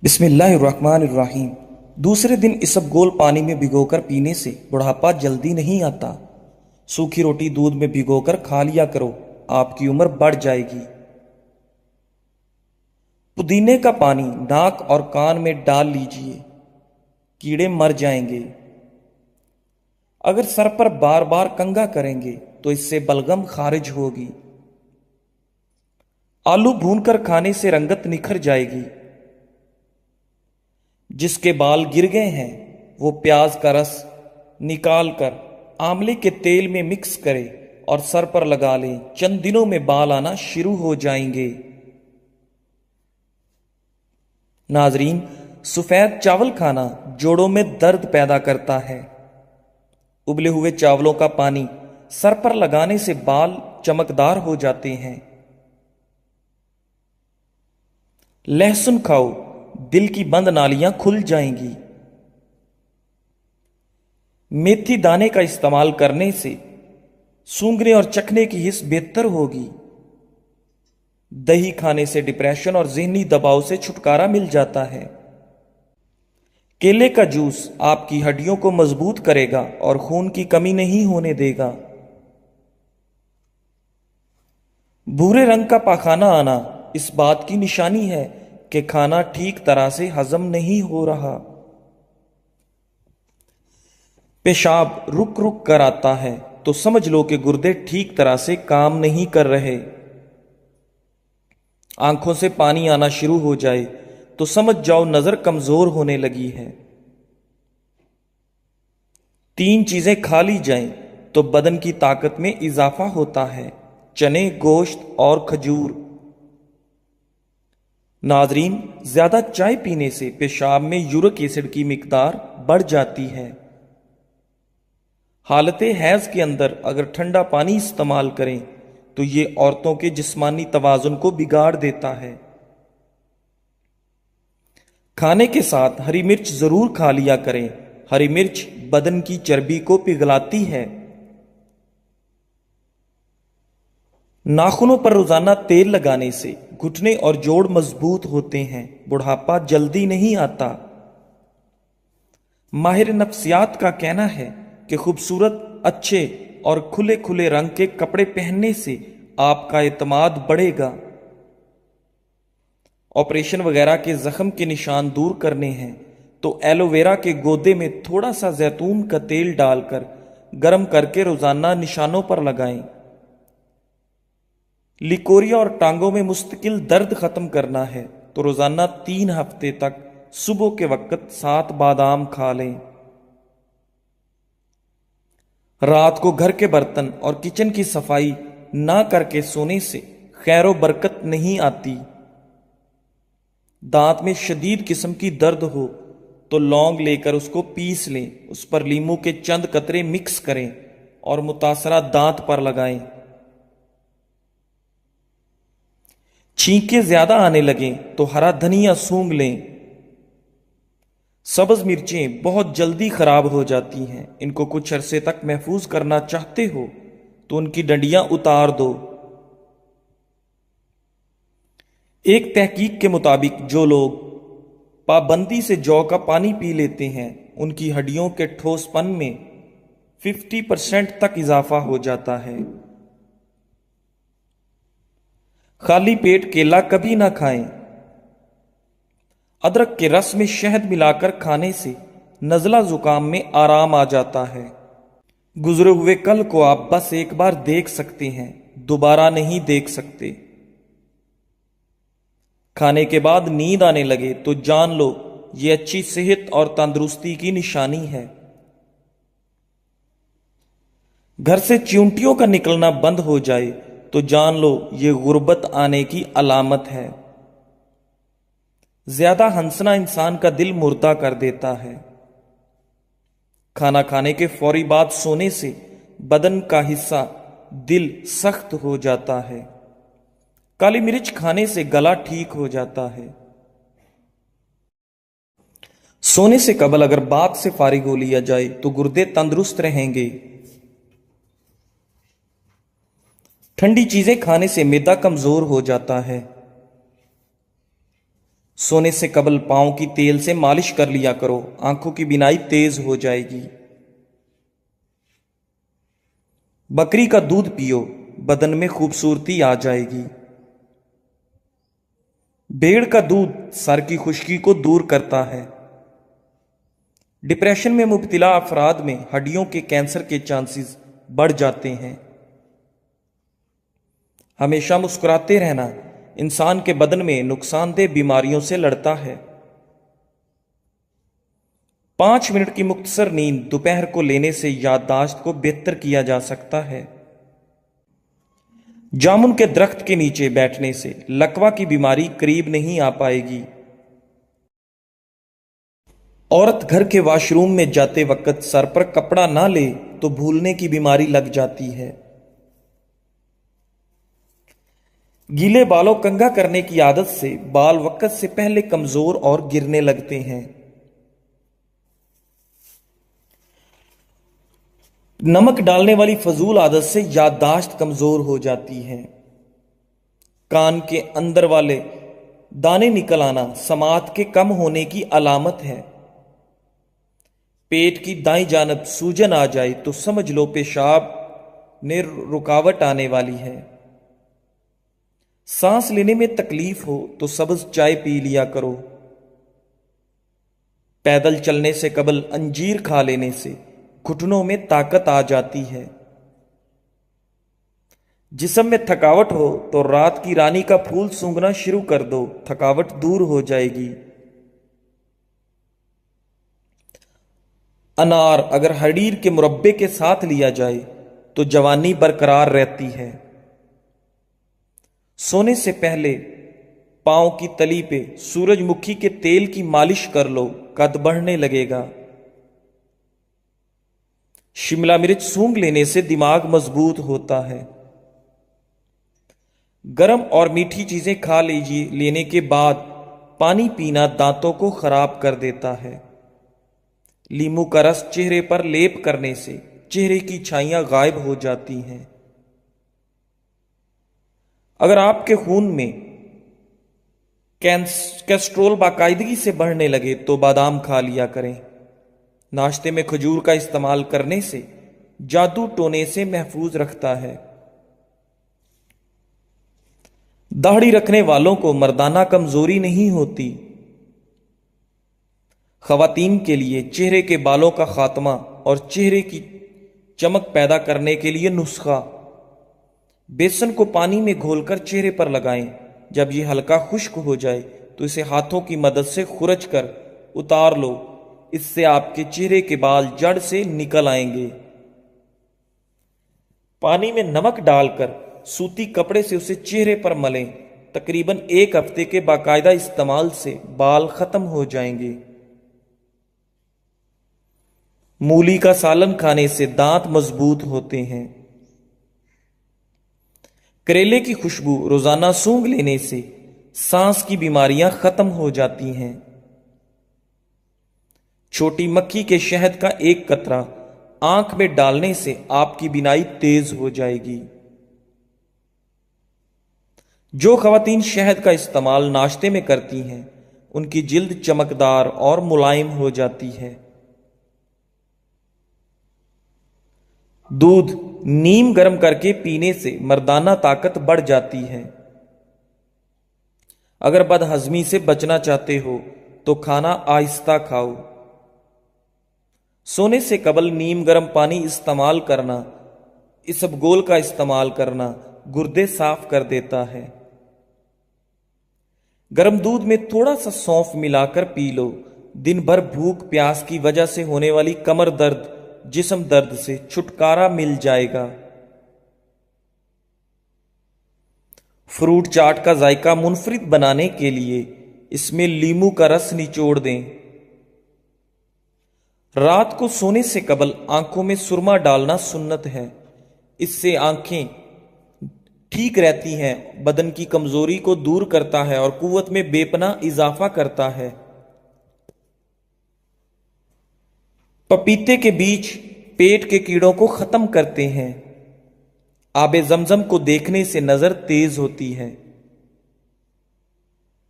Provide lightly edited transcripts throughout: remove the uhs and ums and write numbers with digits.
बिस्मिल्लाहिर्रहमानिर्रहीम। दूसरे दिन इसबगोल पानी में भिगोकर पीने से बुढ़ापा जल्दी नहीं आता। सूखी रोटी दूध में भिगोकर खा लिया करो, आपकी उम्र बढ़ जाएगी। पुदीने का पानी नाक और कान में डाल लीजिए, कीड़े मर जाएंगे। अगर सर पर बार बार कंघा करेंगे तो इससे बलगम खारिज होगी। आलू भूनकर खाने से रंगत निखर जाएगी। जिसके बाल गिर गए हैं वो प्याज का रस निकाल कर आंवले के तेल में मिक्स करे और सर पर लगा लें। चंद दिनों में बाल आना शुरू हो जाएंगे। नाजरीन, सफेद चावल खाना जोड़ों में दर्द पैदा करता है। उबले हुए चावलों का पानी सर पर लगाने से बाल चमकदार हो जाते हैं। लहसुन खाओ, दिल की बंद नालियां खुल जाएंगी। मेथी दाने का इस्तेमाल करने से सूंघने और चखने की हिस्स बेहतर होगी। दही खाने से डिप्रेशन और ज़हनी दबाव से छुटकारा मिल जाता है। केले का जूस आपकी हड्डियों को मजबूत करेगा और खून की कमी नहीं होने देगा। भूरे रंग का पाखाना आना इस बात की निशानी है कि खाना ठीक तरह से हजम नहीं हो रहा। पेशाब रुक रुक कर आता है तो समझ लो कि गुर्दे ठीक तरह से काम नहीं कर रहे। आंखों से पानी आना शुरू हो जाए तो समझ जाओ नजर कमजोर होने लगी है। 3 चीजें खा ली जाएं तो बदन की ताकत में इजाफा होता है: चने, गोश्त और खजूर। नाजरीन, ज्यादा चाय पीने से पेशाब में यूरिक एसिड की मिकदार बढ़ जाती है। हालते हैज के अंदर अगर ठंडा पानी इस्तेमाल करें तो ये औरतों के जिस्मानी तवाजुन को बिगाड़ देता है। खाने के साथ हरी मिर्च जरूर खा लिया करें। हरी मिर्च बदन की चर्बी को पिघलाती है। नाखूनों पर रोजाना तेल लगाने से घुटने और जोड़ मजबूत होते हैं। बुढ़ापा जल्दी नहीं आता। माहिर नफ्सियात का कहना है कि खूबसूरत, अच्छे और खुले खुले रंग के कपड़े पहनने से आपका एतमाद बढ़ेगा। ऑपरेशन वगैरह के जख्म के निशान दूर करने हैं तो एलोवेरा के गोदे में थोड़ा सा जैतून का तेल डालकर गर्म करके रोजाना निशानों पर लगाएं। लिकोरिया और टांगों में मुस्तकिल दर्द खत्म करना है तो रोजाना 3 हफ्ते तक सुबह के वक्त 7 बादाम खा लें। रात को घर के बर्तन और किचन की सफाई ना करके सोने से खैरो बरकत नहीं आती। दांत में शदीद किस्म की दर्द हो तो लौंग लेकर उसको पीस लें। उस पर लीमू के चंद कतरे मिक्स करें और मुतासरा दांत पर लगाएं। छींके ज्यादा आने लगें तो हरा धनिया सूंघ लें। सब्ज मिर्चें बहुत जल्दी खराब हो जाती हैं। इनको कुछ अरसे तक महफूज करना चाहते हो तो उनकी डंडियां उतार दो। एक तहकीक के मुताबिक जो लोग पाबंदी से जौ का पानी पी लेते हैं उनकी हड्डियों के ठोसपन में 50% तक इजाफा हो जाता है। खाली पेट केला कभी ना खाएं। अदरक के रस में शहद मिलाकर खाने से नजला जुकाम में आराम आ जाता है। गुजरे हुए कल को आप बस एक बार देख सकते हैं, दोबारा नहीं देख सकते। खाने के बाद नींद आने लगे तो जान लो ये अच्छी सेहत और तंदुरुस्ती की निशानी है। घर से चींटियों का निकलना बंद हो जाए तो जान लो ये गुर्बत आने की अलामत है। ज्यादा हंसना इंसान का दिल मुर्दा कर देता है। खाना खाने के फौरी बाद सोने से बदन का हिस्सा दिल सख्त हो जाता है। काली मिर्च खाने से गला ठीक हो जाता है। सोने से कबल अगर बात से फारिग हो लिया जाए तो गुर्दे तंदुरुस्त रहेंगे। ठंडी चीजें खाने से मैदा कमजोर हो जाता है। सोने से कबल पांव की तेल से मालिश कर लिया करो, आंखों की बिनाई तेज हो जाएगी। बकरी का दूध पियो, बदन में खूबसूरती आ जाएगी। भेड़ का दूध सर की खुश्की को दूर करता है। डिप्रेशन में मुब्तला अफराद में हड्डियों के कैंसर के चांसेस बढ़ जाते हैं। हमेशा मुस्कुराते रहना इंसान के बदन में नुकसानदेह बीमारियों से लड़ता है। 5 मिनट की मुख्तसर नींद दोपहर को लेने से याददाश्त को बेहतर किया जा सकता है। जामुन के दरख्त के नीचे बैठने से लकवा की बीमारी करीब नहीं आ पाएगी। औरत घर के वॉशरूम में जाते वक्त सर पर कपड़ा ना ले तो भूलने की बीमारी लग जाती है। गीले बालों कंघा करने की आदत से बाल वक्त से पहले कमजोर और गिरने लगते हैं। नमक डालने वाली फजूल आदत से याददाश्त कमजोर हो जाती है। कान के अंदर वाले दाने निकल आना समात के कम होने की अलामत है। पेट की दाईं जानब सूजन आ जाए तो समझ लो पेशाब में रुकावट आने वाली है। सांस लेने में तकलीफ हो तो सब्ज चाय पी लिया करो। पैदल चलने से कबल अंजीर खा लेने से घुटनों में ताकत आ जाती है। जिस्म में थकावट हो तो रात की रानी का फूल सूंघना शुरू कर दो, थकावट दूर हो जाएगी। अनार अगर हरीर के मुरब्बे के साथ लिया जाए तो जवानी बरकरार रहती है। सोने से पहले पांव की तली पे सूरजमुखी के तेल की मालिश कर लो, कद बढ़ने लगेगा। शिमला मिर्च सूंघ लेने से दिमाग मजबूत होता है। गर्म और मीठी चीजें खा लीजिए लेने के बाद पानी पीना दांतों को खराब कर देता है। लींबू का रस चेहरे पर लेप करने से चेहरे की छाइयां गायब हो जाती हैं। अगर आपके खून में कैस्ट्रोल बाकायदगी से बढ़ने लगे तो बादाम खा लिया करें। नाश्ते में खजूर का इस्तेमाल करने से जादू टोने से महफूज रखता है। दाढ़ी रखने वालों को मर्दाना कमजोरी नहीं होती। खवातीन के लिए चेहरे के बालों का खात्मा और चेहरे की चमक पैदा करने के लिए नुस्खा। बेसन को पानी में घोलकर चेहरे पर लगाएं। जब यह हल्का खुश्क हो जाए तो इसे हाथों की मदद से खुरच कर उतार लो। इससे आपके चेहरे के बाल जड़ से निकल आएंगे। पानी में नमक डालकर सूती कपड़े से उसे चेहरे पर मलें। तकरीबन 1 हफ्ते के बाकायदा इस्तेमाल से बाल खत्म हो जाएंगे। मूली का सालन खाने से दांत मजबूत होते हैं। करेले की खुशबू रोजाना सूंघ लेने से सांस की बीमारियां खत्म हो जाती हैं। छोटी मक्खी के शहद का 1 कतरा आंख में डालने से आपकी बिनाई तेज हो जाएगी। जो खवातीन शहद का इस्तेमाल नाश्ते में करती हैं उनकी जिल्द चमकदार और मुलायम हो जाती है। दूध नीम गर्म करके पीने से मर्दाना ताकत बढ़ जाती है। अगर बदहजमी से बचना चाहते हो तो खाना आहिस्ता खाओ। सोने से कबल नीम गर्म पानी इस्तेमाल करना, इसबगोल का इस्तेमाल करना गुर्दे साफ कर देता है। गर्म दूध में थोड़ा सा सौंफ मिलाकर पी लो। दिन भर भूख प्यास की वजह से होने वाली कमर दर्द, जिस्म दर्द से छुटकारा मिल जाएगा। फ्रूट चाट का जायका मुनफरिद बनाने के लिए इसमें लींबू का रस निचोड़ दें। रात को सोने से कबल आंखों में सुरमा डालना सुन्नत है। इससे आंखें ठीक रहती हैं, बदन की कमजोरी को दूर करता है और कुव्वत में बेपना इजाफा करता है। पपीते के बीज पेट के कीड़ों को खत्म करते हैं। आबे जमजम को देखने से नजर तेज होती है।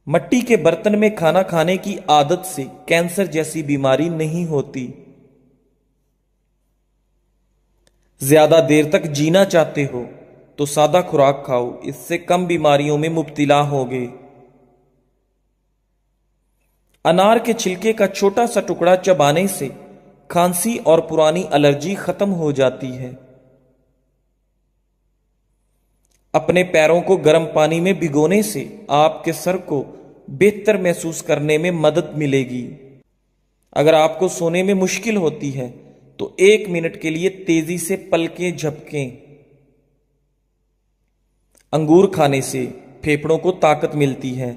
मट्टी के बर्तन में खाना खाने की आदत से कैंसर जैसी बीमारी नहीं होती। ज्यादा देर तक जीना चाहते हो तो सादा खुराक खाओ, इससे कम बीमारियों में मुब्तला होगे। अनार के छिलके का छोटा सा टुकड़ा चबाने से खांसी और पुरानी एलर्जी खत्म हो जाती है। अपने पैरों को गर्म पानी में भिगोने से आपके सर को बेहतर महसूस करने में मदद मिलेगी। अगर आपको सोने में मुश्किल होती है तो 1 मिनट के लिए तेजी से पलकें झपकें। अंगूर खाने से फेफड़ों को ताकत मिलती है।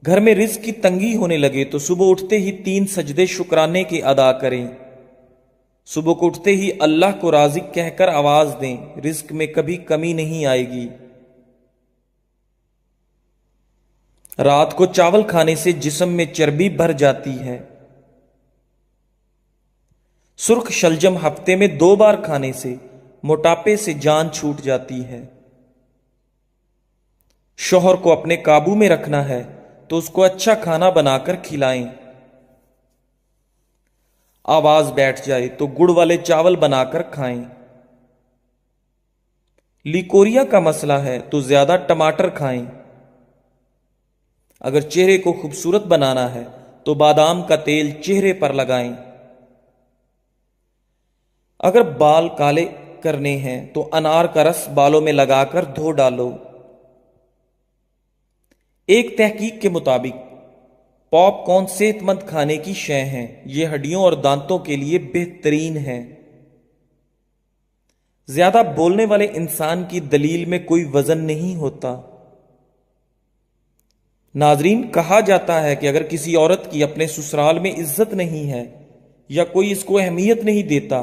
घर में रिज्क की तंगी होने लगे तो सुबह उठते ही 3 सजदे शुक्राने के अदा करें। सुबह को उठते ही अल्लाह को राज़िक कहकर आवाज दें, रिज्क में कभी कमी नहीं आएगी। रात को चावल खाने से जिस्म में चर्बी भर जाती है। सुर्ख शलजम हफ्ते में 2 बार खाने से मोटापे से जान छूट जाती है। शौहर को अपने काबू में रखना है तो उसको अच्छा खाना बनाकर खिलाएं। आवाज बैठ जाए तो गुड़ वाले चावल बनाकर खाएं। लिकोरिया का मसला है तो ज्यादा टमाटर खाएं। अगर चेहरे को खूबसूरत बनाना है तो बादाम का तेल चेहरे पर लगाएं। अगर बाल काले करने हैं तो अनार का रस बालों में लगाकर धो डालो। एक तहकीक के मुताबिक पॉपकॉर्न सेहतमंद खाने की शय है। यह हड्डियों और दांतों के लिए बेहतरीन है। ज्यादा बोलने वाले इंसान की दलील में कोई वजन नहीं होता। नाजरीन, कहा जाता है कि अगर किसी औरत की अपने ससुराल में इज्जत नहीं है या कोई इसको अहमियत नहीं देता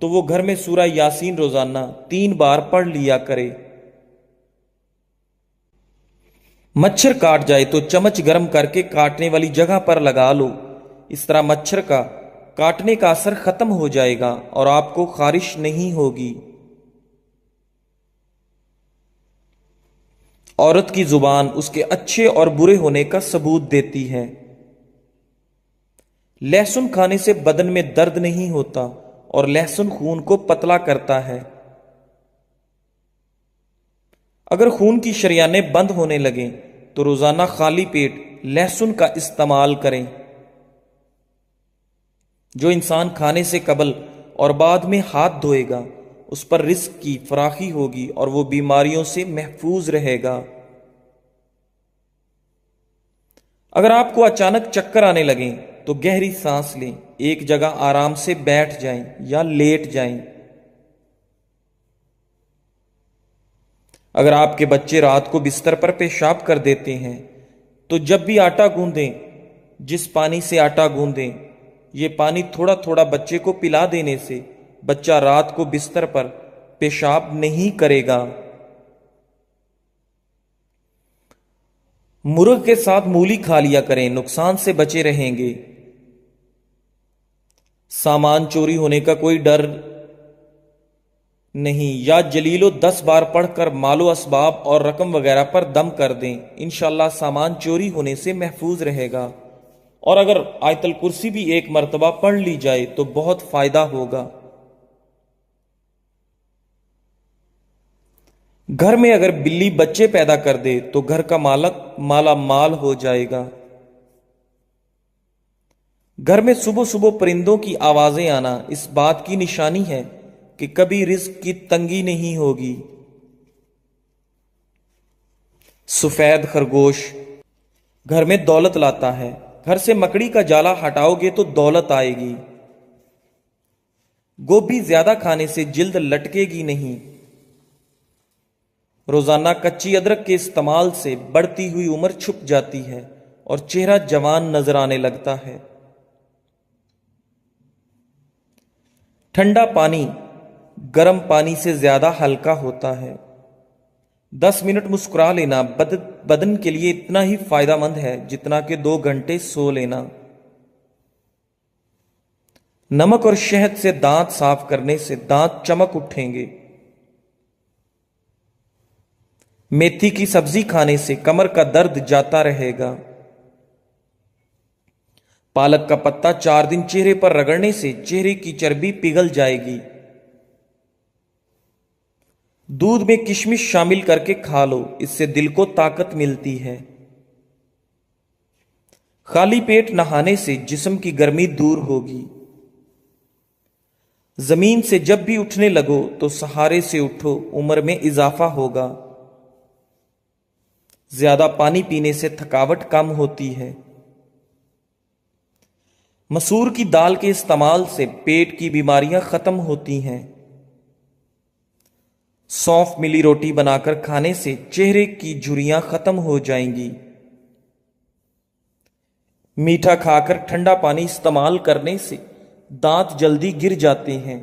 तो वो घर में सूरह यासीन रोजाना 3 बार पढ़ लिया करे। मच्छर काट जाए तो चम्मच गर्म करके काटने वाली जगह पर लगा लो। इस तरह मच्छर का काटने का असर खत्म हो जाएगा और आपको खारिश नहीं होगी। औरत की जुबान उसके अच्छे और बुरे होने का सबूत देती है। लहसुन खाने से बदन में दर्द नहीं होता और लहसुन खून को पतला करता है। अगर खून की शरियानें बंद होने लगें तो रोजाना खाली पेट लहसुन का इस्तेमाल करें। जो इंसान खाने से कबल और बाद में हाथ धोएगा उस पर रिस्क की फराखी होगी और वो बीमारियों से महफूज रहेगा। अगर आपको अचानक चक्कर आने लगें तो गहरी सांस लें, एक जगह आराम से बैठ जाएं या लेट जाएं। अगर आपके बच्चे रात को बिस्तर पर पेशाब कर देते हैं तो जब भी आटा गूंदें, जिस पानी से आटा गूंदें, ये पानी थोड़ा थोड़ा बच्चे को पिला देने से बच्चा रात को बिस्तर पर पेशाब नहीं करेगा। मुर्ग के साथ मूली खा लिया करें, नुकसान से बचे रहेंगे। सामान चोरी होने का कोई डर नहीं। या जलीलो 10 बार पढ़कर मालो असबाब और रकम वगैरह पर दम कर दें, इंशाल्लाह सामान चोरी होने से महफूज रहेगा। और अगर आयतल कुर्सी भी 1 मर्तबा पढ़ ली जाए तो बहुत फायदा होगा। घर में अगर बिल्ली बच्चे पैदा कर दे तो घर का मालक माला माल हो जाएगा। घर में सुबह सुबह परिंदों की आवाजें आना इस बात की निशानी है कि कभी रिज्क की तंगी नहीं होगी। सफेद खरगोश घर में दौलत लाता है। घर से मकड़ी का जाला हटाओगे तो दौलत आएगी। गोभी ज्यादा खाने से जिल्द लटकेगी नहीं। रोजाना कच्ची अदरक के इस्तेमाल से बढ़ती हुई उम्र छुप जाती है और चेहरा जवान नजर आने लगता है। ठंडा पानी गर्म पानी से ज्यादा हल्का होता है। 10 मिनट मुस्कुरा लेना बदन के लिए इतना ही फायदेमंद है जितना कि 2 घंटे सो लेना। नमक और शहद से दांत साफ करने से दांत चमक उठेंगे। मेथी की सब्जी खाने से कमर का दर्द जाता रहेगा। पालक का पत्ता 4 दिन चेहरे पर रगड़ने से चेहरे की चर्बी पिघल जाएगी। दूध में किशमिश शामिल करके खा लो, इससे दिल को ताकत मिलती है। खाली पेट नहाने से जिस्म की गर्मी दूर होगी। जमीन से जब भी उठने लगो तो सहारे से उठो, उम्र में इजाफा होगा। ज्यादा पानी पीने से थकावट कम होती है। मसूर की दाल के इस्तेमाल से पेट की बीमारियां खत्म होती हैं। सौंफ मिली रोटी बनाकर खाने से चेहरे की झुर्रियां खत्म हो जाएंगी। मीठा खाकर ठंडा पानी इस्तेमाल करने से दांत जल्दी गिर जाते हैं।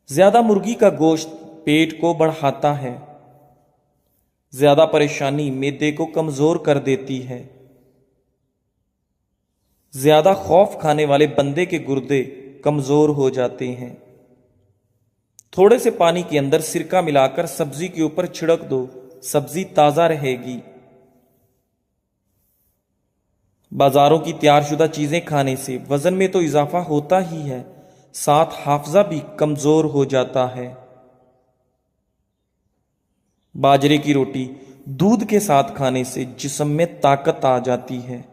ज्यादा मुर्गी का गोश्त पेट को बढ़ाता है। ज्यादा परेशानी मैदे को कमजोर कर देती है। ज्यादा खौफ खाने वाले बंदे के गुर्दे कमजोर हो जाते हैं। थोड़े से पानी के अंदर सिरका मिलाकर सब्जी के ऊपर छिड़क दो, सब्जी ताजा रहेगी। बाजारों की तैयारशुदा चीजें खाने से वजन में तो इजाफा होता ही है, साथ हाफजा भी कमजोर हो जाता है। बाजरे की रोटी दूध के साथ खाने से जिस्म में ताकत आ जाती है।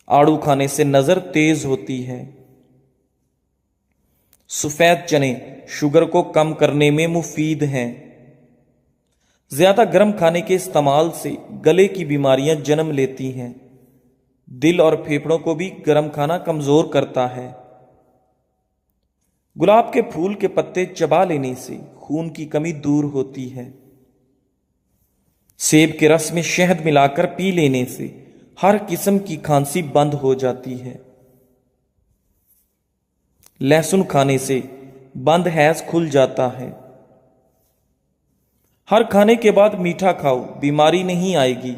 आड़ू खाने से नजर तेज होती है। सफेद चने शुगर को कम करने में मुफीद हैं। ज्यादा गर्म खाने के इस्तेमाल से गले की बीमारियां जन्म लेती हैं। दिल और फेफड़ों को भी गर्म खाना कमजोर करता है। गुलाब के फूल के पत्ते चबा लेने से खून की कमी दूर होती है। सेब के रस में शहद मिलाकर पी लेने से हर किस्म की खांसी बंद हो जाती है। लहसुन खाने से बंद हैज खुल जाता है। हर खाने के बाद मीठा खाओ, बीमारी नहीं आएगी।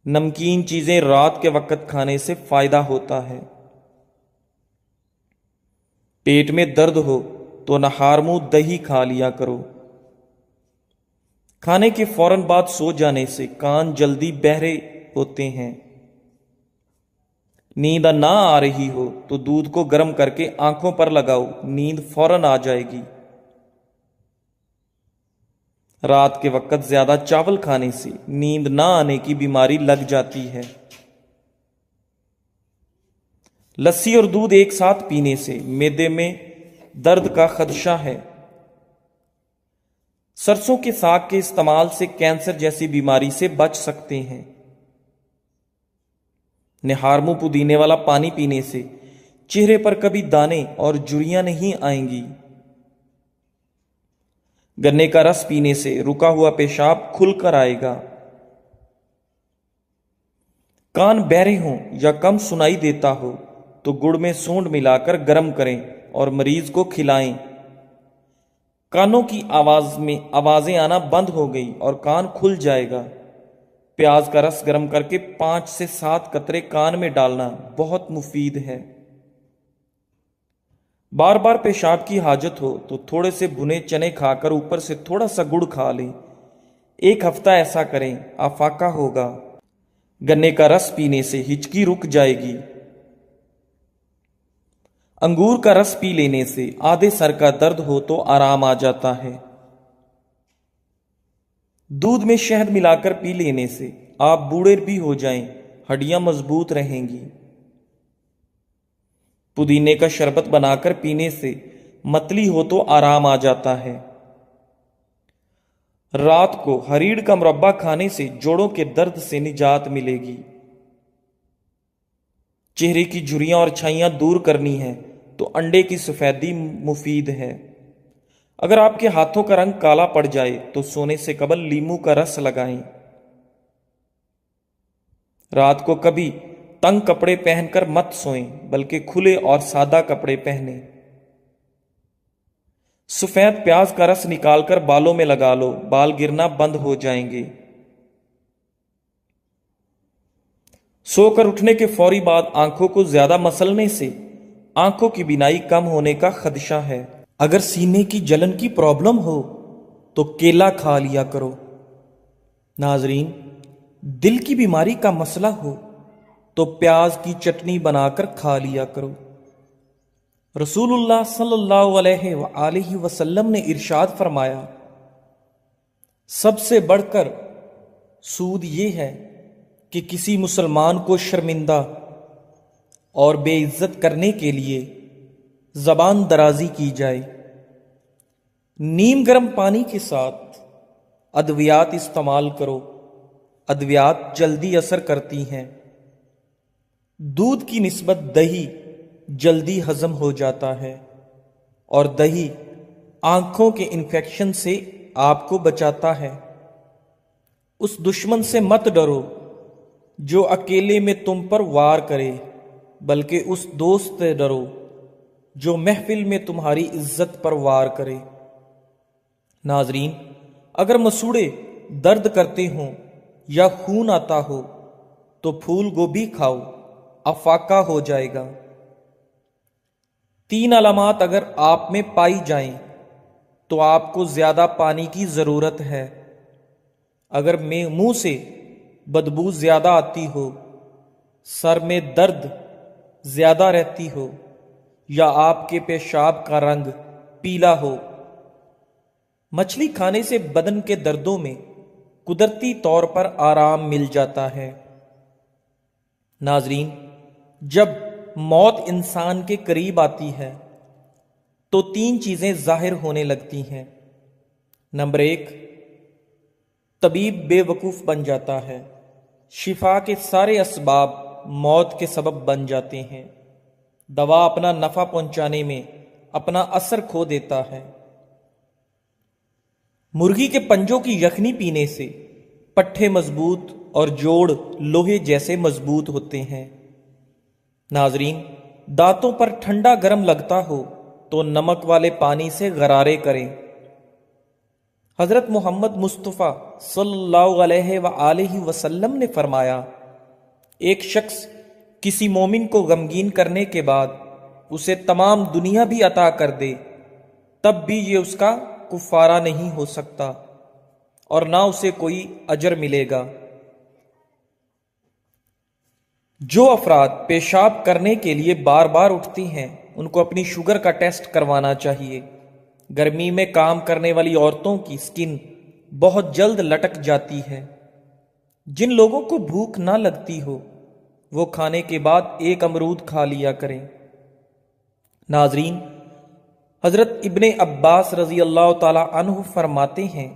नमकीन चीजें रात के वक्त खाने से फायदा होता है। पेट में दर्द हो तो नहार मुंह दही खा लिया करो। खाने के फौरन बाद सो जाने से कान जल्दी बहरे होते हैं। नींद ना आ रही हो तो दूध को गर्म करके आंखों पर लगाओ, नींद फौरन आ जाएगी। रात के वक्त ज्यादा चावल खाने से नींद ना आने की बीमारी लग जाती है। लस्सी और दूध एक साथ पीने से मैदे में दर्द का खदशा है। सरसों के साग के इस्तेमाल से कैंसर जैसी बीमारी से बच सकते हैं। निहारमू पुदीने वाला पानी पीने से चेहरे पर कभी दाने और झुर्रियां नहीं आएंगी। गन्ने का रस पीने से रुका हुआ पेशाब खुलकर आएगा। कान बहरे हों या कम सुनाई देता हो तो गुड़ में सूंड मिलाकर गर्म करें और मरीज को खिलाएं। कानों की आवाज में आवाजें आना बंद हो गई और कान खुल जाएगा। प्याज का रस गर्म करके 5 से 7 कतरे कान में डालना बहुत मुफीद है। बार बार पेशाब की हाजत हो तो थोड़े से भुने चने खाकर ऊपर से थोड़ा सा गुड़ खा लें। 1 हफ्ता ऐसा करें, आफाका होगा। गन्ने का रस पीने से हिचकी रुक जाएगी। अंगूर का रस पी लेने से आधे सर का दर्द हो तो आराम आ जाता है। दूध में शहद मिलाकर पी लेने से आप बूढ़े भी हो जाएं, हड्डियां मजबूत रहेंगी। पुदीने का शरबत बनाकर पीने से मतली हो तो आराम आ जाता है। रात को हरीड़ का मुरब्बा खाने से जोड़ों के दर्द से निजात मिलेगी। चेहरे की झुर्रियां और छाइयां दूर करनी है तो अंडे की सफेदी मुफीद है। अगर आपके हाथों का रंग काला पड़ जाए तो सोने से कबल लीमू का रस लगाएं। रात को कभी तंग कपड़े पहनकर मत सोएं, बल्कि खुले और सादा कपड़े पहने। सफेद प्याज का रस निकालकर बालों में लगा लो, बाल गिरना बंद हो जाएंगे। सोकर उठने के फौरी बाद आंखों को ज्यादा मसलने से आंखों की बीनाई कम होने का खदशा है। अगर सीने की जलन की प्रॉब्लम हो तो केला खा लिया करो। नाजरीन, دل کی بیماری کا مسئلہ ہو تو پیاز کی چٹنی بنا کر کھا لیا کرو۔ رسول اللہ صلی اللہ علیہ وآلہ وسلم نے ارشاد فرمایا، سب سے بڑھ کر سود یہ ہے کہ کسی مسلمان کو شرمندہ اور بے عزت کرنے کے لیے زبان درازی کی جائے۔ نیم گرم پانی کے ساتھ ادویات استعمال کرو، ادویات جلدی اثر کرتی ہیں۔ دودھ کی نسبت دہی جلدی ہضم ہو جاتا ہے، اور دہی آنکھوں کے انفیکشن سے آپ کو بچاتا ہے۔ اس دشمن سے مت ڈرو جو اکیلے میں تم پر وار کرے، بلکہ اس دوست سے ڈرو جو محفل میں تمہاری عزت پر وار کرے۔ ناظرین، اگر مسوڑے درد کرتے ہوں یا خون آتا ہو تو پھول گوبھی کھاؤ، افاقہ ہو جائے گا۔ 3 علامات اگر آپ میں پائی جائیں تو آپ کو زیادہ پانی کی ضرورت ہے۔ اگر منہ سے بدبو زیادہ آتی ہو، سر میں درد زیادہ رہتی ہو، یا آپ کے پیشاب کا رنگ پیلا ہو۔ مچھلی کھانے سے بدن کے دردوں میں قدرتی طور پر آرام مل جاتا ہے۔ ناظرین، جب موت انسان کے قریب آتی ہے تو 3 چیزیں ظاہر ہونے لگتی ہیں۔ نمبر 1، طبیب بے وقوف بن جاتا ہے، شفا کے سارے اسباب موت کے سبب بن جاتے ہیں، دوا اپنا نفع پہنچانے میں اپنا اثر کھو دیتا ہے۔ مرغی کے پنجوں کی یخنی پینے سے پٹھے مضبوط اور جوڑ لوہے جیسے مضبوط ہوتے ہیں۔ ناظرین، دانتوں پر ٹھنڈا گرم لگتا ہو تو نمک والے پانی سے غرارے کریں۔ حضرت محمد مصطفیٰ صلی اللہ علیہ وآلہ وسلم نے فرمایا، ایک شخص کسی مومن کو غمگین کرنے کے بعد اسے تمام دنیا بھی عطا کر دے، تب بھی یہ اس کا کفارہ نہیں ہو سکتا اور نہ اسے کوئی اجر ملے گا۔ جو افراد پیشاب کرنے کے لیے بار بار اٹھتی ہیں ان کو اپنی شوگر کا ٹیسٹ کروانا چاہیے۔ گرمی میں کام کرنے والی عورتوں کی سکن بہت جلد لٹک جاتی ہے۔ جن لوگوں کو بھوک نہ لگتی ہو وہ کھانے کے بعد 1 امرود کھا لیا کریں۔ ناظرین، حضرت ابن عباس رضی اللہ تعالی عنہ فرماتے ہیں